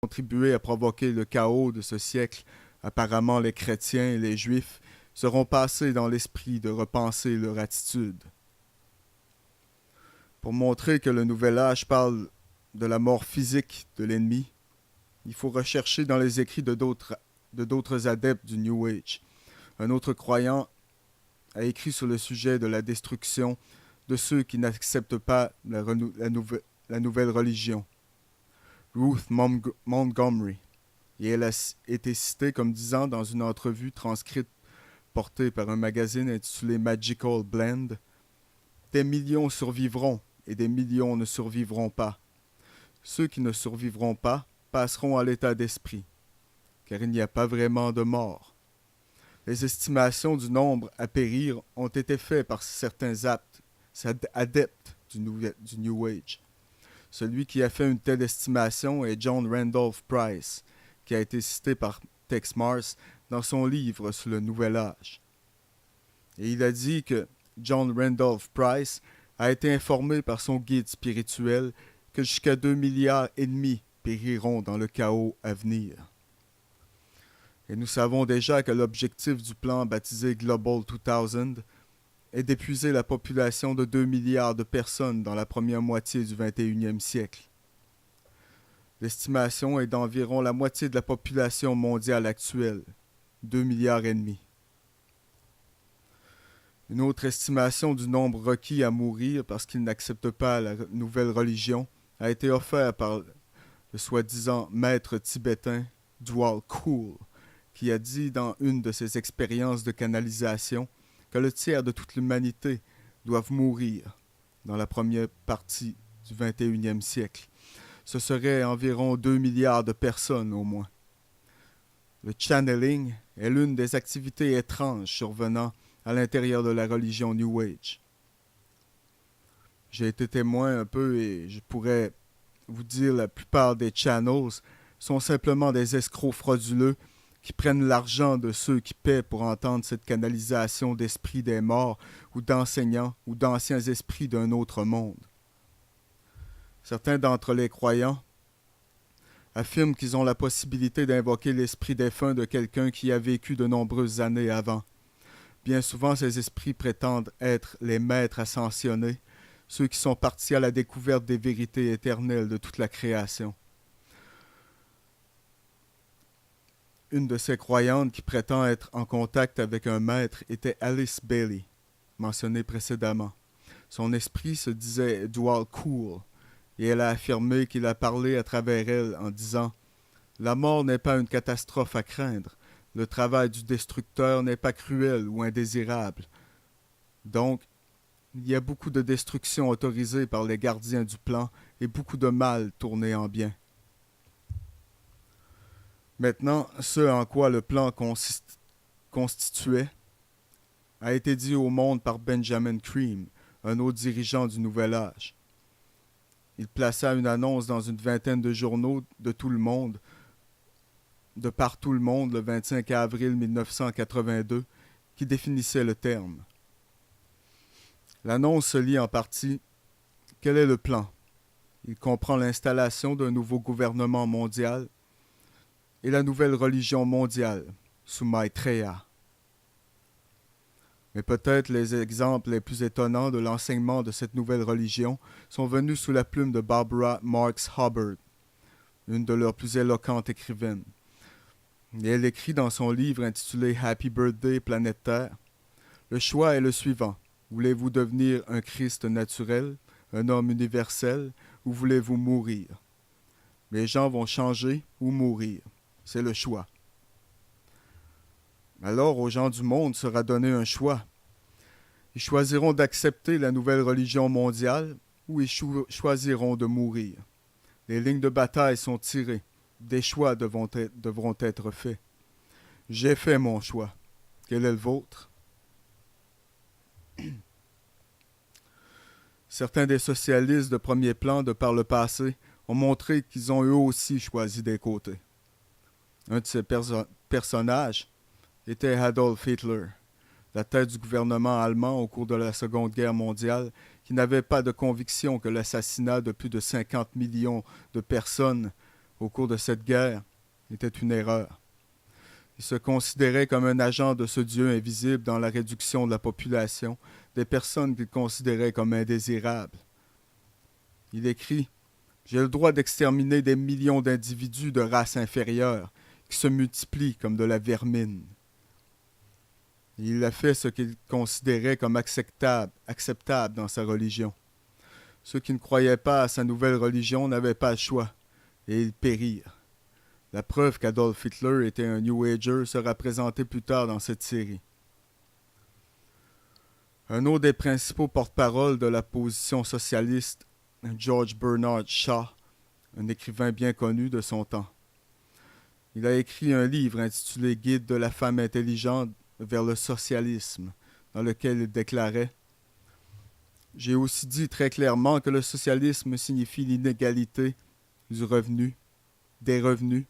contribué à provoquer le chaos de ce siècle, apparemment les chrétiens et les juifs, seront passés dans l'esprit de repenser leur attitude. Pour montrer que le Nouvel Âge parle de la mort physique de l'ennemi, il faut rechercher dans les écrits de d'autres adeptes du New Age. Un autre croyant a écrit sur le sujet de la destruction de ceux qui n'acceptent pas la nouvelle religion. Ruth Montgomery, et elle a été citée comme disant dans une entrevue transcrite portée par un magazine intitulé Magical Blend, « Des millions survivront et des millions ne survivront pas. Ceux qui ne survivront pas passeront à l'état d'esprit, car il n'y a pas vraiment de mort. Les estimations du nombre à périr ont été faites par certains adeptes du New Age. Celui qui a fait une telle estimation est John Randolph Price, qui a été cité par Tex Mars dans son livre sur le Nouvel Âge. Et il a dit que John Randolph Price a été informé par son guide spirituel que jusqu'à 2,5 milliards périront dans le chaos à venir. Et nous savons déjà que l'objectif du plan baptisé Global 2000 est d'épuiser la population de 2 milliards de personnes dans la première moitié du 21e siècle. L'estimation est d'environ la moitié de la population mondiale actuelle, 2,5 milliards. Une autre estimation du nombre requis à mourir parce qu'ils n'acceptent pas la nouvelle religion a été offerte par le soi-disant maître tibétain Djwhal Khul, qui a dit dans une de ses expériences de canalisation que le tiers de toute l'humanité doivent mourir dans la première partie du 21e siècle. Ce serait environ 2 milliards de personnes au moins. Le channeling est l'une des activités étranges survenant à l'intérieur de la religion New Age. J'ai été témoin un peu et je pourrais vous dire la plupart des channels sont simplement des escrocs frauduleux qui prennent l'argent de ceux qui paient pour entendre cette canalisation d'esprits des morts ou d'enseignants ou d'anciens esprits d'un autre monde. Certains d'entre les croyants affirment qu'ils ont la possibilité d'invoquer l'esprit défunt de quelqu'un qui a vécu de nombreuses années avant. Bien souvent, ces esprits prétendent être les maîtres ascensionnés, ceux qui sont partis à la découverte des vérités éternelles de toute la création. Une de ces croyantes qui prétend être en contact avec un maître était Alice Bailey, mentionnée précédemment. Son esprit se disait Djwhal Khul, et elle a affirmé qu'il a parlé à travers elle en disant « La mort n'est pas une catastrophe à craindre, le travail du destructeur n'est pas cruel ou indésirable. Donc, il y a beaucoup de destruction autorisée par les gardiens du plan et beaucoup de mal tourné en bien. » Maintenant, ce en quoi le plan constituait a été dit au monde par Benjamin Creme, un autre dirigeant du Nouvel Âge. Il plaça une annonce dans une vingtaine de journaux de tout le monde, de par tout le monde, le 25 avril 1982, qui définissait le terme. L'annonce se lit en partie « Quel est le plan ?» Il comprend l'installation d'un nouveau gouvernement mondial et la nouvelle religion mondiale, sous Maitreya. Mais peut-être les exemples les plus étonnants de l'enseignement de cette nouvelle religion sont venus sous la plume de Barbara Marx Hubbard, une de leurs plus éloquentes écrivaines. Et elle écrit dans son livre intitulé Happy Birthday, Planète Terre, « Le choix est le suivant. Voulez-vous devenir un Christ naturel, un homme universel, ou voulez-vous mourir? Les gens vont changer ou mourir. C'est le choix. » Alors aux gens du monde sera donné un choix. Ils choisiront d'accepter la nouvelle religion mondiale ou ils choisiront de mourir. Les lignes de bataille sont tirées. Des choix devront être faits. J'ai fait mon choix. Quel est le vôtre? Certains des socialistes de premier plan de par le passé ont montré qu'ils ont eux aussi choisi des côtés. Un de ces personnages était Adolf Hitler, la tête du gouvernement allemand au cours de la Seconde Guerre mondiale, qui n'avait pas de conviction que l'assassinat de plus de 50 millions de personnes au cours de cette guerre était une erreur. Il se considérait comme un agent de ce Dieu invisible dans la réduction de la population des personnes qu'il considérait comme indésirables. Il écrit « J'ai le droit d'exterminer des millions d'individus de race inférieure qui se multiplient comme de la vermine. » Il a fait ce qu'il considérait comme acceptable dans sa religion. Ceux qui ne croyaient pas à sa nouvelle religion n'avaient pas le choix, et ils périrent. La preuve qu'Adolf Hitler était un New Ager sera présentée plus tard dans cette série. Un autre des principaux porte-parole de la position socialiste, George Bernard Shaw, un écrivain bien connu de son temps. Il a écrit un livre intitulé « Guide de la femme intelligente vers le socialisme », dans lequel il déclarait « J'ai aussi dit très clairement que le socialisme signifie l'inégalité du revenu, des revenus,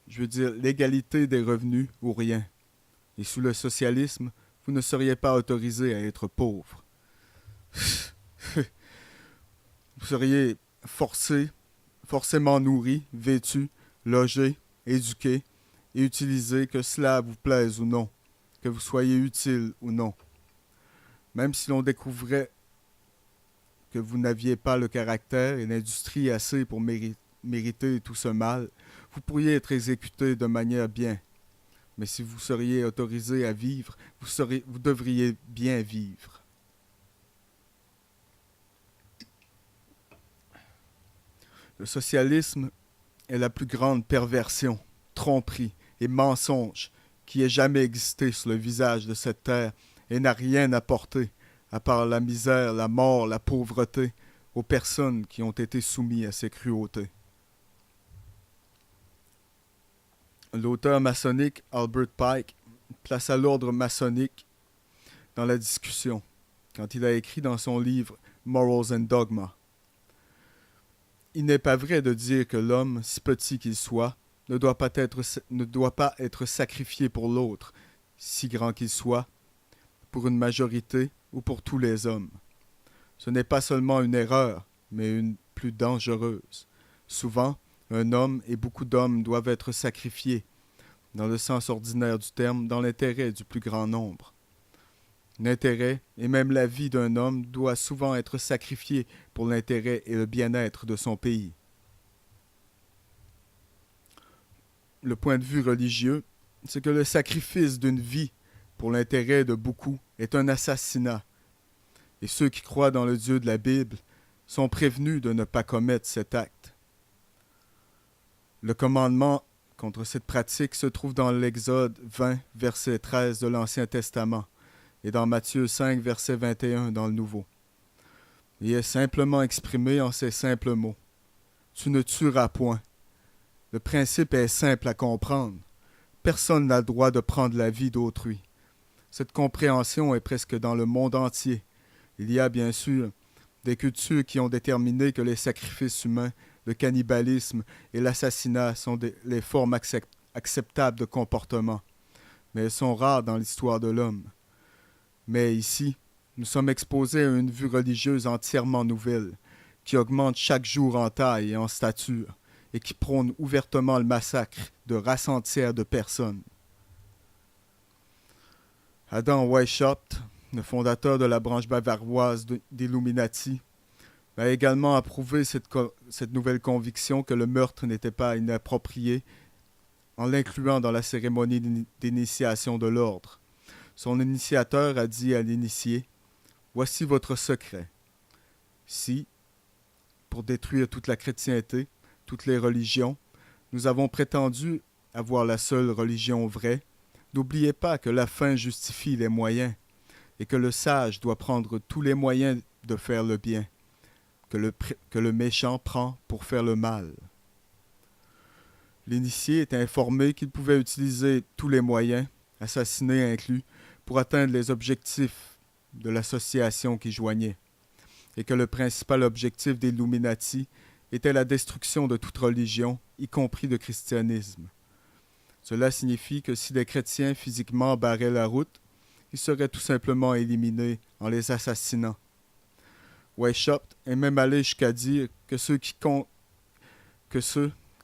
je veux dire l'égalité des revenus ou rien. Et sous le socialisme, vous ne seriez pas autorisé à être pauvre. Vous seriez forcément nourri, vêtu, logé, éduqué et utilisé, que cela vous plaise ou non, que vous soyez utile ou non. Même si l'on découvrait que vous n'aviez pas le caractère et l'industrie assez pour mériter tout ce mal, vous pourriez être exécuté de manière bien. Mais si vous seriez autorisé à vivre, vous devriez bien vivre. Le socialisme est la plus grande perversion, tromperie et mensonge qui ait jamais existé sur le visage de cette terre et n'a rien apporté, à part la misère, la mort, la pauvreté, aux personnes qui ont été soumises à ces cruautés. L'auteur maçonnique Albert Pike plaça l'ordre maçonnique dans la discussion quand il a écrit dans son livre Morals and Dogma. Il n'est pas vrai de dire que l'homme, si petit qu'il soit, ne doit pas être sacrifié pour l'autre, si grand qu'il soit, pour une majorité ou pour tous les hommes. Ce n'est pas seulement une erreur, mais une plus dangereuse. Souvent, un homme et beaucoup d'hommes doivent être sacrifiés, dans le sens ordinaire du terme, dans l'intérêt du plus grand nombre. L'intérêt et même la vie d'un homme doit souvent être sacrifié pour l'intérêt et le bien-être de son pays. Le point de vue religieux, c'est que le sacrifice d'une vie pour l'intérêt de beaucoup est un assassinat. Et ceux qui croient dans le Dieu de la Bible sont prévenus de ne pas commettre cet acte. Le commandement contre cette pratique se trouve dans l'Exode 20, verset 13 de l'Ancien Testament et dans Matthieu 5, verset 21 dans le Nouveau. Il est simplement exprimé en ces simples mots. Tu ne tueras point. Le principe est simple à comprendre. Personne n'a le droit de prendre la vie d'autrui. Cette compréhension est presque dans le monde entier. Il y a bien sûr des cultures qui ont déterminé que les sacrifices humains, le cannibalisme et l'assassinat sont les formes acceptables de comportement, mais elles sont rares dans l'histoire de l'homme. Mais ici, nous sommes exposés à une vue religieuse entièrement nouvelle, qui augmente chaque jour en taille et en stature, et qui prône ouvertement le massacre de races entières de personnes. Adam Weishaupt, le fondateur de la branche bavaroise d'Illuminati, a également approuvé cette nouvelle conviction que le meurtre n'était pas inapproprié en l'incluant dans la cérémonie d'initiation de l'ordre. Son initiateur a dit à l'initié « Voici votre secret. Si, pour détruire toute la chrétienté, toutes les religions, nous avons prétendu avoir la seule religion vraie, n'oubliez pas que la fin justifie les moyens et que le sage doit prendre tous les moyens de faire le bien, que le méchant prend pour faire le mal. » L'initié est informé qu'il pouvait utiliser tous les moyens, assassiner inclus, pour atteindre les objectifs de l'association qui joignait, et que le principal objectif des Illuminati était la destruction de toute religion, y compris le christianisme. Cela signifie que si les chrétiens physiquement barraient la route, ils seraient tout simplement éliminés en les assassinant. Weishaupt est même allé jusqu'à dire que ceux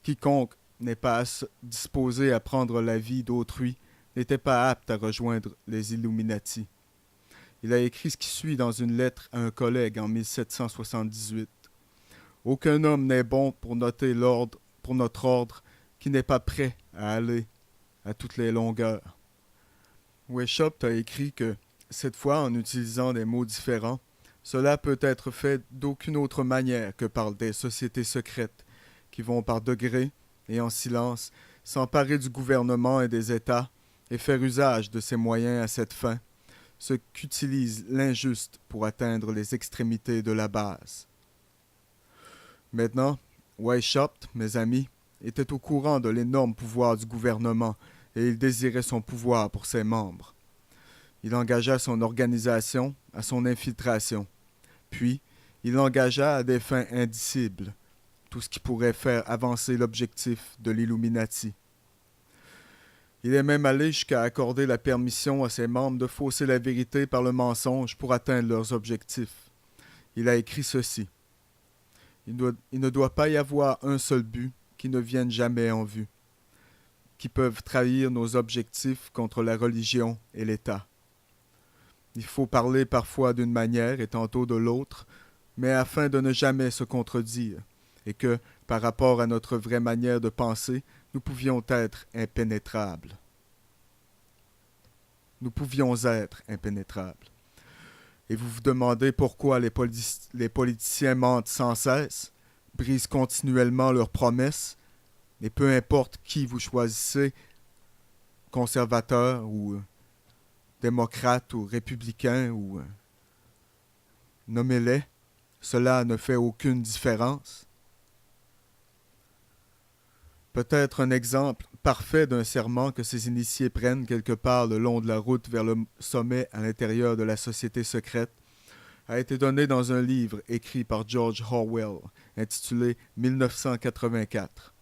Quiconque n'est pas disposé à prendre la vie d'autrui n'était pas apte à rejoindre les Illuminati. Il a écrit ce qui suit dans une lettre à un collègue en 1778. « Aucun homme n'est bon pour notre ordre qui n'est pas prêt à aller à toutes les longueurs. » Weishaupt a écrit que, cette fois en utilisant des mots différents, cela peut être fait d'aucune autre manière que par des sociétés secrètes qui vont par degrés et en silence s'emparer du gouvernement et des États et faire usage de ces moyens à cette fin, ce qu'utilise l'injuste pour atteindre les extrémités de la base. Maintenant, Weishaupt, mes amis, était au courant de l'énorme pouvoir du gouvernement et il désirait son pouvoir pour ses membres. Il engagea son organisation à son infiltration. Puis, il engagea à des fins indicibles tout ce qui pourrait faire avancer l'objectif de l'Illuminati. Il est même allé jusqu'à accorder la permission à ses membres de fausser la vérité par le mensonge pour atteindre leurs objectifs. Il a écrit ceci. Il ne doit pas y avoir un seul but qui ne vienne jamais en vue, qui peuvent trahir nos objectifs contre la religion et l'État. Il faut parler parfois d'une manière et tantôt de l'autre, mais afin de ne jamais se contredire, et que, par rapport à notre vraie manière de penser, nous pouvions être impénétrables. Et vous vous demandez pourquoi les politiciens mentent sans cesse, brisent continuellement leurs promesses, et peu importe qui vous choisissez, conservateur ou démocrate ou républicain ou nommez-les, cela ne fait aucune différence. Peut-être un exemple parfait d'un serment que ces initiés prennent quelque part le long de la route vers le sommet à l'intérieur de la société secrète a été donné dans un livre écrit par George Orwell, intitulé 1984.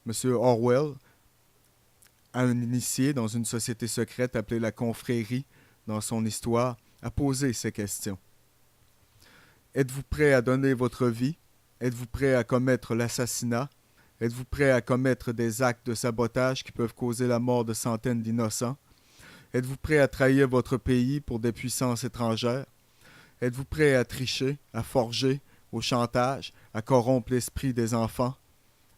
M. Orwell a un initié dans une société secrète appelée la Confrérie, dans son histoire, a posé ces questions. Êtes-vous prêt à donner votre vie? Êtes-vous prêt à commettre l'assassinat? Êtes-vous prêt à commettre des actes de sabotage qui peuvent causer la mort de centaines d'innocents? Êtes-vous prêt à trahir votre pays pour des puissances étrangères? Êtes-vous prêt à tricher, à forger, au chantage, à corrompre l'esprit des enfants,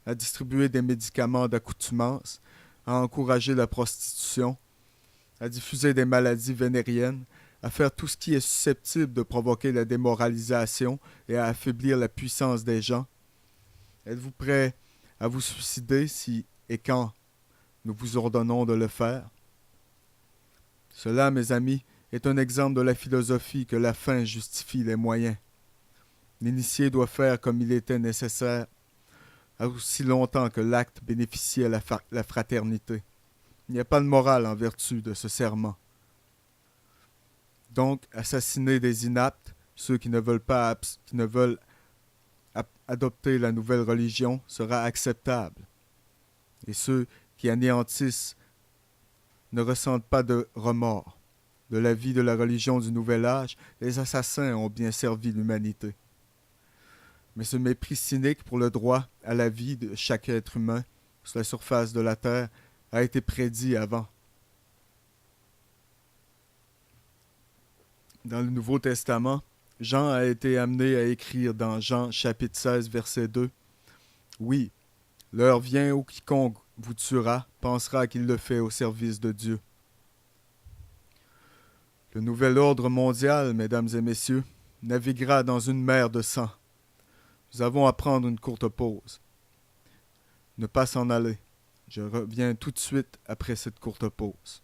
à distribuer des médicaments d'accoutumance, à encourager la prostitution, à diffuser des maladies vénériennes, à faire tout ce qui est susceptible de provoquer la démoralisation et à affaiblir la puissance des gens? Êtes-vous prêt à vous suicider si et quand nous vous ordonnons de le faire? Cela, mes amis, est un exemple de la philosophie que la fin justifie les moyens. L'initié doit faire comme il était nécessaire, aussi longtemps que l'acte bénéficiait à la fraternité. Il n'y a pas de morale en vertu de ce serment. Donc, assassiner des inaptes, ceux qui ne veulent adopter la nouvelle religion, sera acceptable. Et ceux qui anéantissent ne ressentent pas de remords. De la vie de la religion du Nouvel Âge, les assassins ont bien servi l'humanité. Mais ce mépris cynique pour le droit à la vie de chaque être humain sur la surface de la Terre a été prédit avant. Dans le Nouveau Testament, Jean a été amené à écrire dans Jean chapitre 16, verset 2, « Oui, l'heure vient où quiconque vous tuera pensera qu'il le fait au service de Dieu. » Le nouvel ordre mondial, mesdames et messieurs, naviguera dans une mer de sang. Nous avons à prendre une courte pause. Ne pas s'en aller. Je reviens tout de suite après cette courte pause.